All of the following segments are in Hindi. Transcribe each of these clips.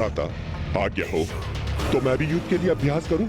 भ्राता, आज्ञा हो तो मैं भी युद्ध के लिए अभ्यास करूं।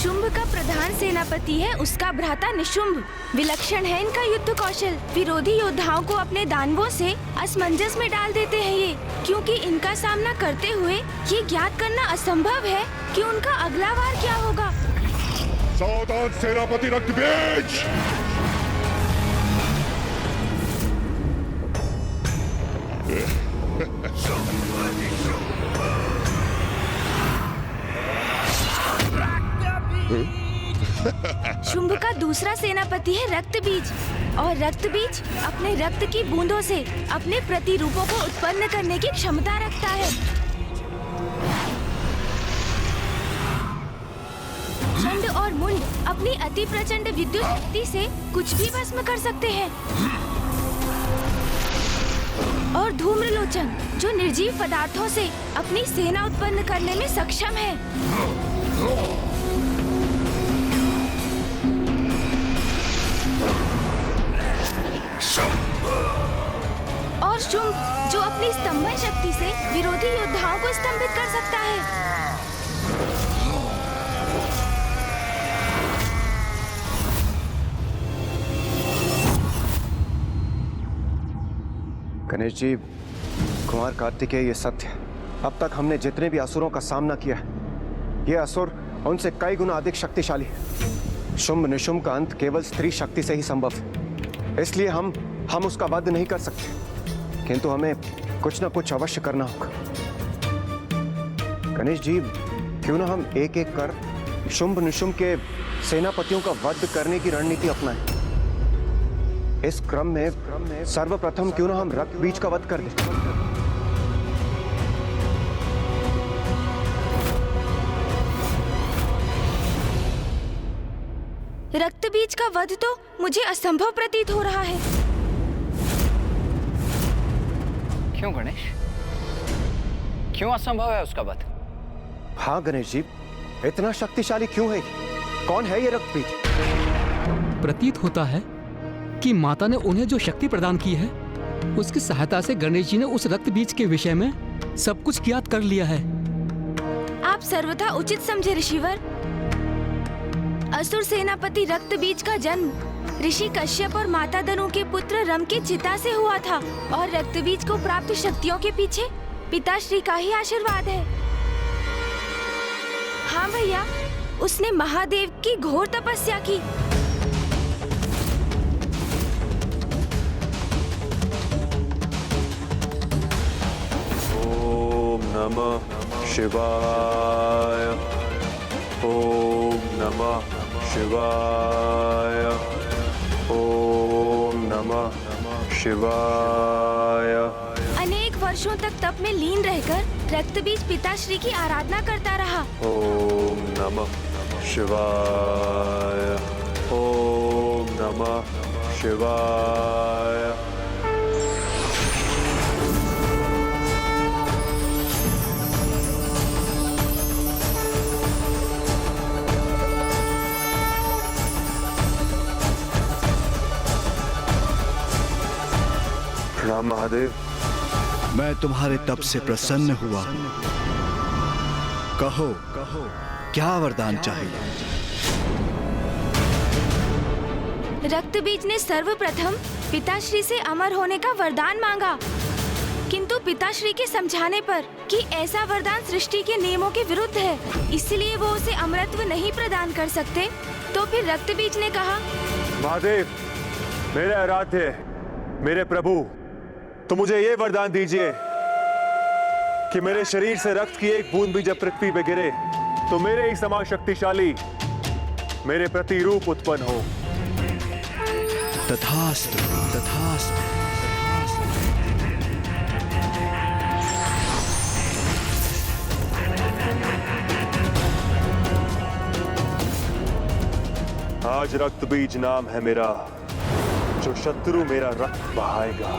शुंभ का प्रधान सेनापति है उसका भ्राता निशुंभ। विलक्षण है इनका युद्ध कौशल। विरोधी योद्धाओं को अपने दानवों से असमंजस में डाल देते हैं ये, क्योंकि इनका सामना करते हुए ये ज्ञात करना असंभव है कि उनका अगला वार क्या होगा। सावधान सेनापति रक्तबीज! शुंभ का दूसरा सेनापति है रक्तबीज, और रक्तबीज अपने रक्त की बूंदों से अपने प्रतिरूपों को उत्पन्न करने की क्षमता रखता है। चंड और मुंड अपनी अति प्रचंड विद्युत शक्ति से कुछ भी भस्म कर सकते हैं, और धूम्रलोचन जो निर्जीव पदार्थों से अपनी सेना उत्पन्न करने में सक्षम है। और शुंभ जो अपनी स्तंभन शक्ति से विरोधी योद्धाओं को स्तंभित कर सकता है। गणेश जी, कुमार कार्तिकेय, ये सत्य है। अब तक हमने जितने भी असुरों का सामना किया है, ये असुर उनसे कई गुना अधिक शक्तिशाली है। शुंभ निशुंभ का अंत केवल स्त्री शक्ति से ही संभव है, इसलिए हम उसका वध नहीं कर सकते, किंतु हमें कुछ न कुछ अवश्य करना होगा। गणेश जी, क्यों ना हम एक एक कर शुंभ निशुंभ के सेनापतियों का वध करने की रणनीति अपनाएं। इस क्रम में सर्वप्रथम क्यों ना हम रक्तबीज का वध कर दें। रक्तबीज का वध तो मुझे असंभव प्रतीत हो रहा है। क्यों गणेश? क्यों असंभव है उसका वध? हाँ गणेश जी, इतना शक्तिशाली क्यों है? कौन है ये रक्तबीज? प्रतीत होता है कि माता ने उन्हें जो शक्ति प्रदान की है, उसकी सहायता से गणेश जी ने उस रक्त बीज के विषय में सब कुछ ज्ञात कर लिया है। आप सर्वथा उचित समझे ऋषिवर। असुर सेनापति रक्त बीज का जन्म ऋषि कश्यप और माता दनु के पुत्र रम के चिता से हुआ था, और रक्त बीज को प्राप्त शक्तियों के पीछे पिताश्री का ही आशीर्वाद है। हाँ भैया, उसने महादेव की घोर तपस्या की। नमः शिवाय, ओम नमः शिवाय, ओम नमः शिवाय। अनेक वर्षों तक तप में लीन रहकर रक्तबीज पिताश्री की आराधना करता रहा। ओम नमः शिवाय, ओम नमः शिवाय। राम महादेव, मैं तुम्हारे तप से प्रसन्न हुआ। कहो क्या वरदान चाहिए? रक्तबीज ने सर्वप्रथम पिताश्री से अमर होने का वरदान मांगा, किंतु पिताश्री के समझाने पर कि ऐसा वरदान सृष्टि के नियमों के विरुद्ध है, इसलिए वो उसे अमरत्व नहीं प्रदान कर सकते। तो फिर रक्तबीज ने कहा, महादेव, मेरे आराध्य, मेरे प्रभु, तो मुझे ये वरदान दीजिए कि मेरे शरीर से रक्त की एक बूंद भी जब पृथ्वी पे गिरे तो मेरे ही समान शक्तिशाली मेरे प्रतिरूप उत्पन्न हो। तथास्तु, तथास्तु। आज रक्तबीज नाम है मेरा, जो शत्रु मेरा रक्त बहाएगा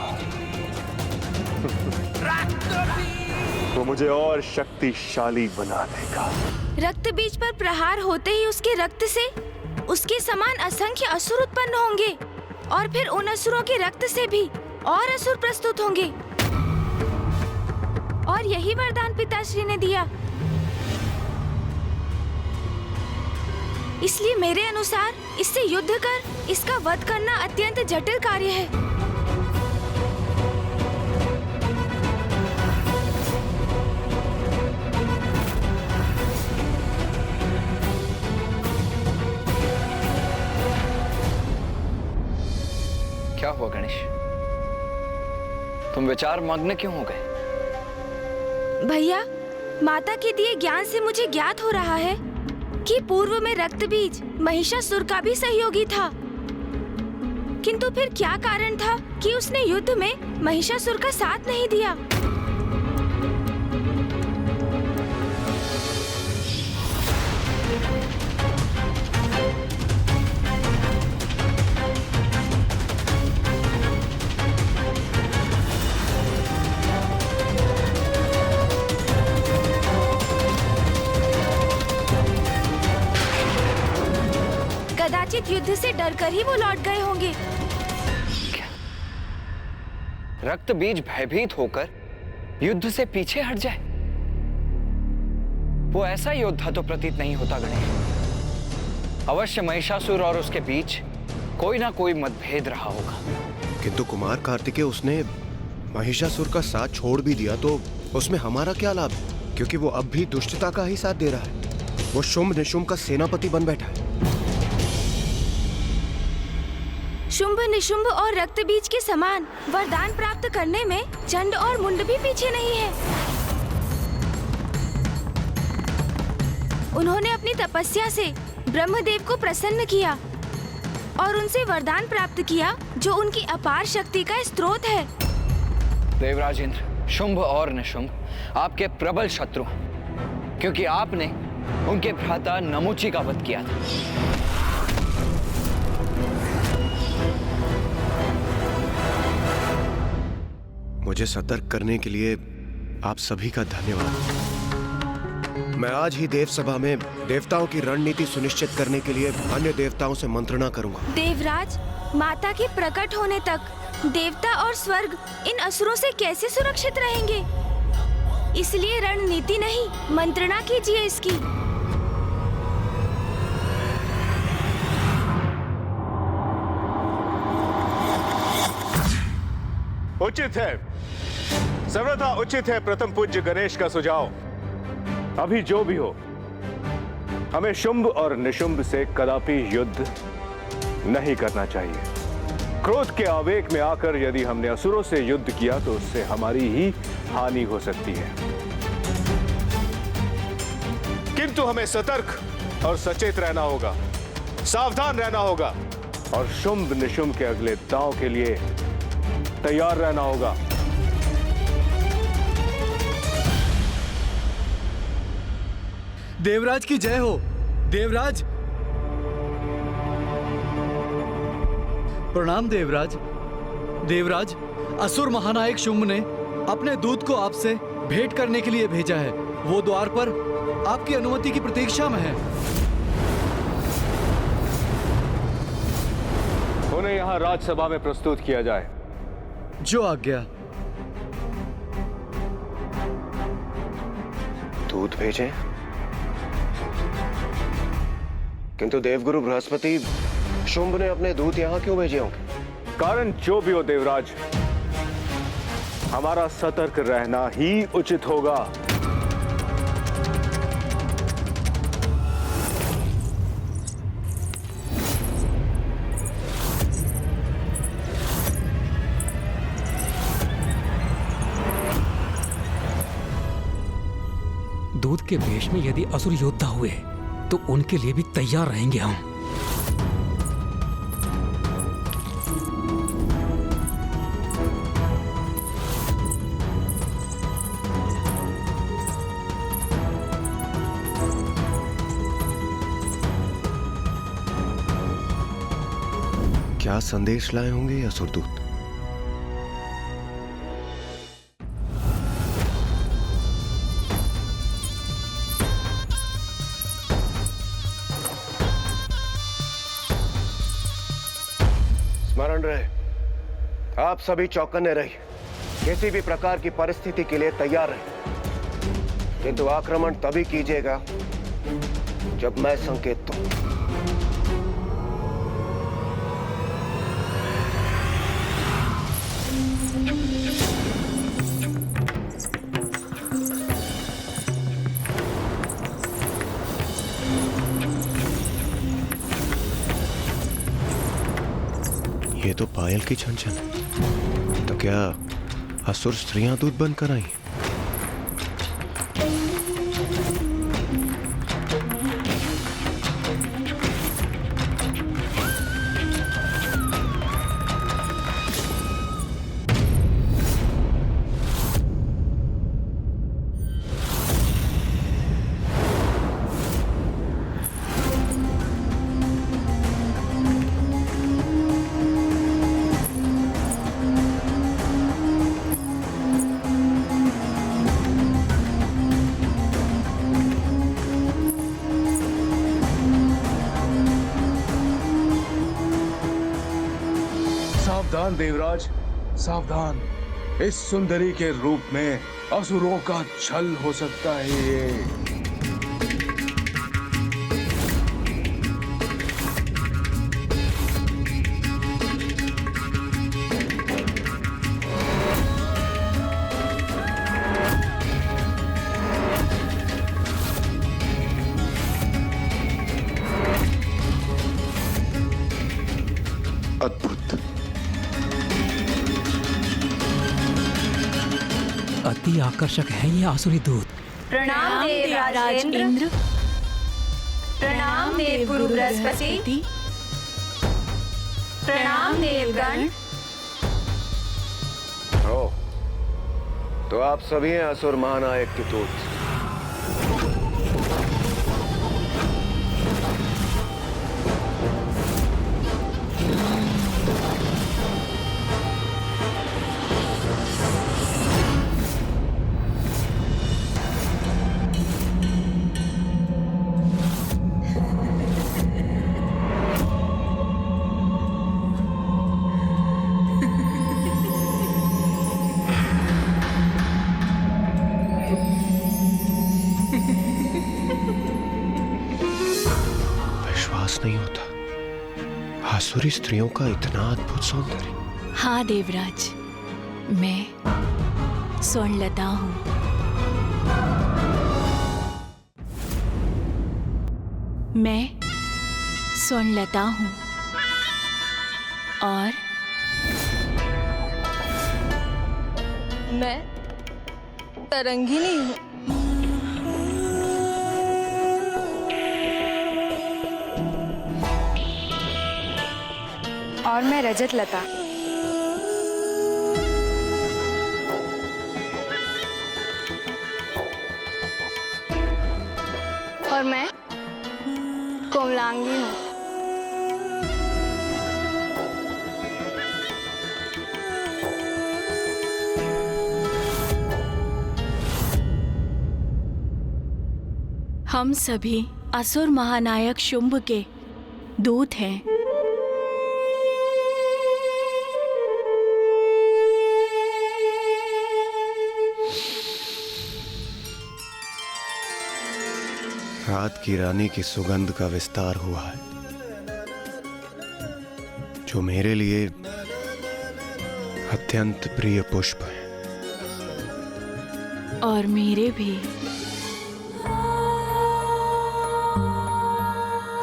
वो मुझे और शक्तिशाली बना देगा। रक्तबीज पर प्रहार होते ही उसके रक्त से उसके समान असंख्य असुर उत्पन्न होंगे, और फिर उन असुरों के रक्त से भी और असुर प्रस्तुत होंगे। और यही वरदान पिताश्री ने दिया। इसलिए मेरे अनुसार इससे युद्ध कर इसका वध करना अत्यंत जटिल कार्य है। क्या हुआ गणेश? तुम विचार मग्न क्यों हो गए? भैया, माता के दिए ज्ञान से मुझे ज्ञात हो रहा है कि पूर्व में रक्त बीज महिषासुर का भी सहयोगी था। किंतु फिर क्या कारण था कि उसने युद्ध में महिषासुर का साथ नहीं दिया? कदाचित युद्ध से डरकर ही वो लौट गए होंगे। रक्त बीज भयभीत होकर युद्ध से पीछे हट जाए? वो ऐसा योद्धा तो प्रतीत नहीं होता गणेश। अवश्य महिषासुर और उसके बीच कोई ना कोई मतभेद रहा होगा। किंतु कुमार कार्तिकेय, उसने महिषासुर का साथ छोड़ भी दिया तो उसमें हमारा क्या लाभ? क्योंकि वो अब भी दुष्टता का ही साथ दे रहा है। वो शुंभ निशुंभ का सेनापति बन बैठा है। शुंभ निशुंभ और रक्त बीज के समान वरदान प्राप्त करने में चंड और मुंड भी पीछे नहीं है। उन्होंने अपनी तपस्या से ब्रह्मदेव को प्रसन्न किया और उनसे वरदान प्राप्त किया जो उनकी अपार शक्ति का स्रोत है। देवराज इंद्र, शुंभ और निशुंभ आपके प्रबल शत्रु हैं, क्योंकि आपने उनके भ्राता नमुची का वध किया था। मुझे सतर्क करने के लिए आप सभी का धन्यवाद। मैं आज ही देव सभा में देवताओं की रणनीति सुनिश्चित करने के लिए अन्य देवताओं से मंत्रणा करूंगा। देवराज, माता के प्रकट होने तक देवता और स्वर्ग इन असुरों से कैसे सुरक्षित रहेंगे? इसलिए रणनीति नहीं, मंत्रणा कीजिए इसकी। उचित है, सर्वथा उचित है प्रथम पूज्य गणेश का सुझाव। अभी जो भी हो, हमें शुंभ और निशुंभ से कदापि युद्ध नहीं करना चाहिए। क्रोध के आवेग में आकर यदि हमने असुरों से युद्ध किया तो उससे हमारी ही हानि हो सकती है। किंतु हमें सतर्क और सचेत रहना होगा, सावधान रहना होगा और शुंभ निशुंभ के अगले दांव के लिए तैयार रहना होगा। देवराज की जय हो। देवराज, प्रणाम देवराज। देवराज, असुर महानायक शुंभ ने अपने दूत को आपसे भेंट करने के लिए भेजा है। वो द्वार पर आपकी अनुमति की प्रतीक्षा में है। उन्हें यहाँ राजसभा में प्रस्तुत किया जाए। जो आज्ञा। दूत भेजे, किंतु देवगुरु बृहस्पति, शुंभ ने अपने दूत यहाँ क्यों भेजे होंगे? कारण जो भी हो देवराज, हमारा सतर्क रहना ही उचित होगा। दूध के वेश में यदि असुर योद्धा हुए तो उनके लिए भी तैयार रहेंगे हम। क्या संदेश लाए होंगे ये असुरदूत? स्मरण रहे, आप सभी चौकन्ने रहिए, किसी भी प्रकार की परिस्थिति के लिए तैयार रहिए। किंतु आक्रमण तभी कीजिएगा जब मैं संकेत दूं। ये तो पायल की छनछन है। तो क्या असुर स्त्रियां दूध बनकर आई? सावधान देवराज, सावधान। इस सुंदरी के रूप में असुरों का छल हो सकता है ये। अद्भुत। अति आकर्षक है ये आसुरी दूत। प्रणाम देवराज इंद्र। प्रणाम देव गुरु बृहस्पति। प्रणाम देवगण। ओ, तो आप सभी हैं असुर महानायक की दूत। नहीं होता आसुरी स्त्रियों का इतना अद्भुत सौंदर्य। हाँ देवराज, मैं स्वर्णलता हूँ। मैं स्वर्णलता हूँ और मैं तरंगिनी हूँ। और मैं रजत लता। और मैं कोमलांगी हूँ। हम सभी असुर महानायक शुंभ के दूत हैं। रात की रानी की सुगंध का विस्तार हुआ है, जो मेरे लिए अत्यंत प्रिय पुष्प है। और मेरे भी।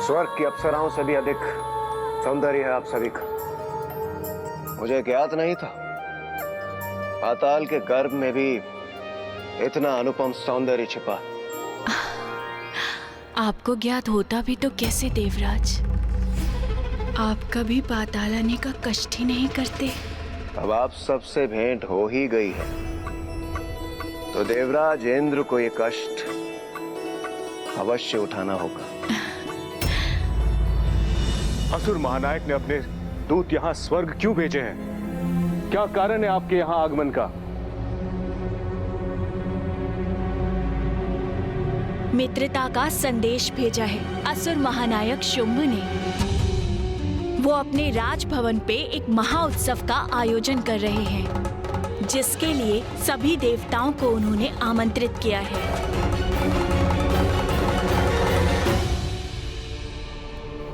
स्वर्ग की अप्सराओं से भी अधिक सौंदर्य है आप सभी का। मुझे ज्ञात नहीं था पाताल के गर्भ में भी इतना अनुपम सौंदर्य छिपा। आपको ज्ञात होता भी तो कैसे देवराज? आप कभी पाताल आने का कष्ट ही नहीं करते। अब आप सबसे भेंट हो ही गई है तो देवराज इंद्र को ये कष्ट अवश्य उठाना होगा। असुर महानायक ने अपने दूत यहाँ स्वर्ग क्यों भेजे हैं? क्या कारण है आपके यहाँ आगमन का? मित्रता का संदेश भेजा है असुर महानायक शुंभ ने। वो अपने राजभवन पे एक महाउत्सव का आयोजन कर रहे हैं, जिसके लिए सभी देवताओं को उन्होंने आमंत्रित किया है।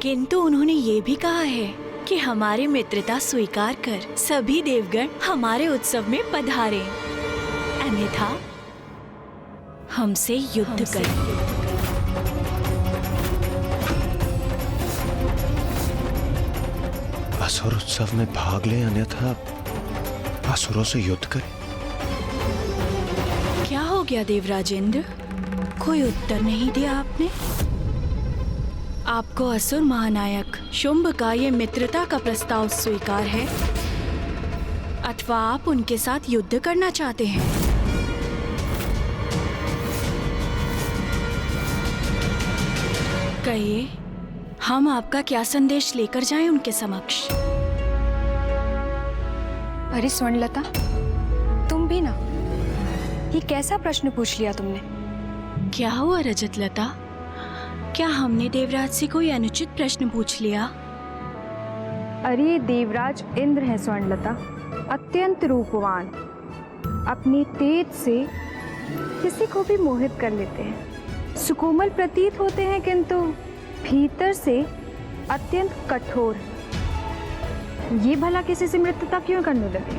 किंतु उन्होंने ये भी कहा है कि हमारी मित्रता स्वीकार कर सभी देवगण हमारे उत्सव में पधारे, अन्यथा हमसे युद्ध करें। असुर उत्सव में भाग ले, अन्यथा असुरों से युद्ध करें। क्या हो गया देवराजेंद्र? कोई उत्तर नहीं दिया आपने। आपको असुर महानायक शुंभ का ये मित्रता का प्रस्ताव स्वीकार है अथवा आप उनके साथ युद्ध करना चाहते हैं? कहिए, हम आपका क्या संदेश लेकर जाएं उनके समक्ष? अरे स्वर्णलता, तुम भी ना, ये कैसा प्रश्न पूछ लिया तुमने? क्या हुआ रजतलता? क्या हमने देवराज से कोई अनुचित प्रश्न पूछ लिया? अरे ये देवराज इंद्र है स्वर्णलता, अत्यंत रूपवान, अपनी तेज से किसी को भी मोहित कर लेते हैं। सुकोमल प्रतीत होते हैं किंतु भीतर से अत्यंत कठोर। ये भला किसी से मित्रता क्यों करने लगे?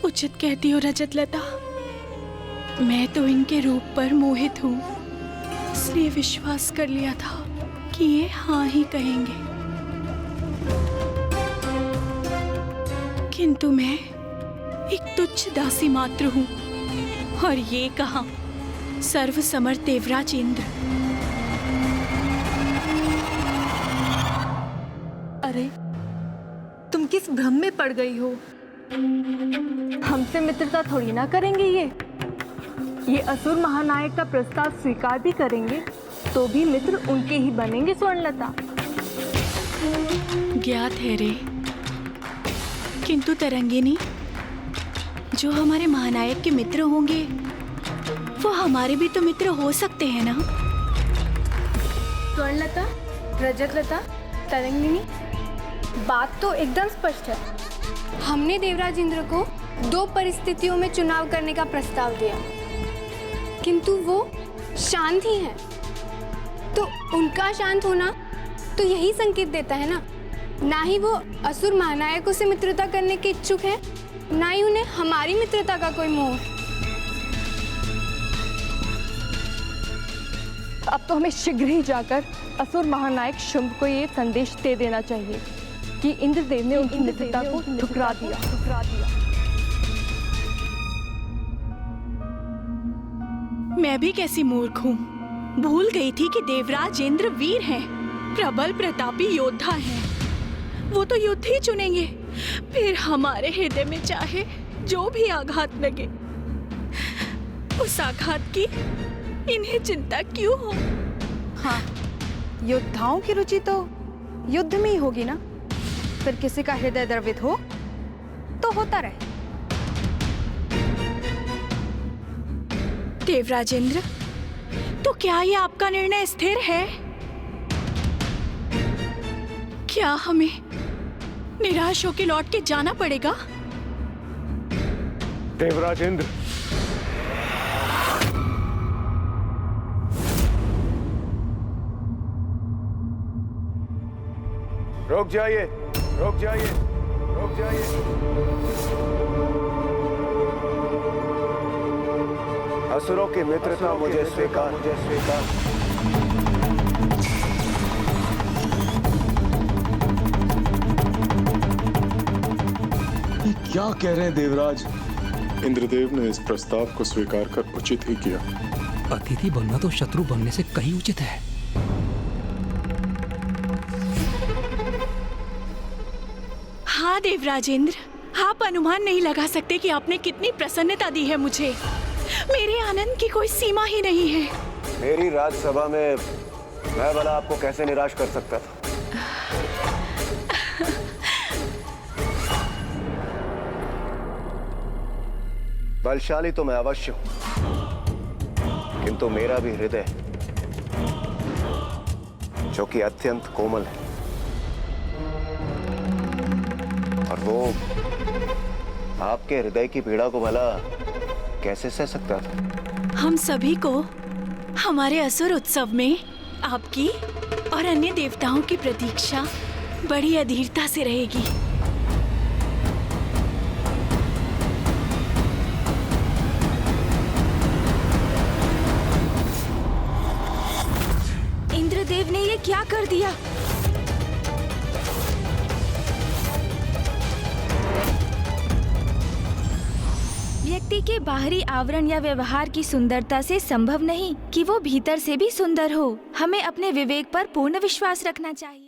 उचित कहती हो रजतलता, मैं तो इनके रूप पर मोहित हूँ, इसलिए विश्वास कर लिया था कि ये हाँ ही कहेंगे। किंतु मैं एक तुच्छ दासी मात्र हूँ और ये कहा सर्वसमर्थ देवराज इंद्र। अरे तुम किस भ्रम में पड़ गई हो? हमसे मित्रता थोड़ी ना करेंगे ये असुर महानायक का प्रस्ताव स्वीकार भी करेंगे तो भी मित्र उनके ही बनेंगे स्वर्णलता। ज्ञात है रे, किंतु तरंगिनी, जो हमारे महानायक के मित्र होंगे वो हमारे भी तो मित्र हो सकते हैं ना? स्वर्णलता, रजतलता, तरंगिनी, बात तो एकदम स्पष्ट है। हमने देवराज इंद्र को 2 परिस्थितियों में चुनाव करने का प्रस्ताव दिया, किंतु वो शांत ही हैं। तो उनका शांत होना तो यही संकेत देता है ना ही वो असुर महानायकों से मित्रता करने के इच्छुक हैं, ना ही उन्हें हमारी मित्रता का कोई मोह। अब तो हमें शीघ्र ही जाकर असुर महानायक शुंभ को ये संदेश दे देना चाहिए कि इंद्रदेव ने उनकी मित्रता को ठुकरा दिया। मैं भी कैसी मूर्ख हूँ, भूल गई थी कि देवराज इंद्र वीर हैं, प्रबल प्रतापी योद्धा हैं। वो तो युद्ध ही चुनेंगे, फिर हमारे हृदय में चाहे जो भी आघात लगे, उस आघात की इन्हें चिंता क्यों हो? हाँ, योद्धाओं की रुचि तो युद्ध में ही होगी ना। फिर किसी का हृदय द्रवित हो तो होता रहे। देवराज इंद्र, तो क्या ये आपका निर्णय स्थिर है? क्या हमें निराश होकर लौट के जाना पड़ेगा? देवराज इंद्र, रुक जाइए, रुक जाइए, रुक जाइए। असुरों की मित्रता मुझे स्वीकार। ये क्या कह रहे हैं देवराज? इंद्रदेव ने इस प्रस्ताव को स्वीकार कर उचित ही किया। अतिथि बनना तो शत्रु बनने से कहीं उचित है। हाँ देवराज इंद्र, आप अनुमान नहीं लगा सकते कि आपने कितनी प्रसन्नता दी है मुझे। मेरे आनंद की कोई सीमा ही नहीं है। मेरी राजसभा में मैं भला आपको कैसे निराश कर सकता था? बलशाली तो मैं अवश्य हूं, किंतु मेरा भी हृदय, जो कि अत्यंत कोमल है, और वो आपके हृदय की पीड़ा को भला कैसे सह सकता था? हम सभी को हमारे असुर उत्सव में आपकी और अन्य देवताओं की प्रतीक्षा बड़ी अधीरता से रहेगी। इंद्रदेव ने ये क्या कर दिया? व्यक्ति के बाहरी आवरण या व्यवहार की सुंदरता से संभव नहीं कि वो भीतर से भी सुंदर हो। हमें अपने विवेक पर पूर्ण विश्वास रखना चाहिए।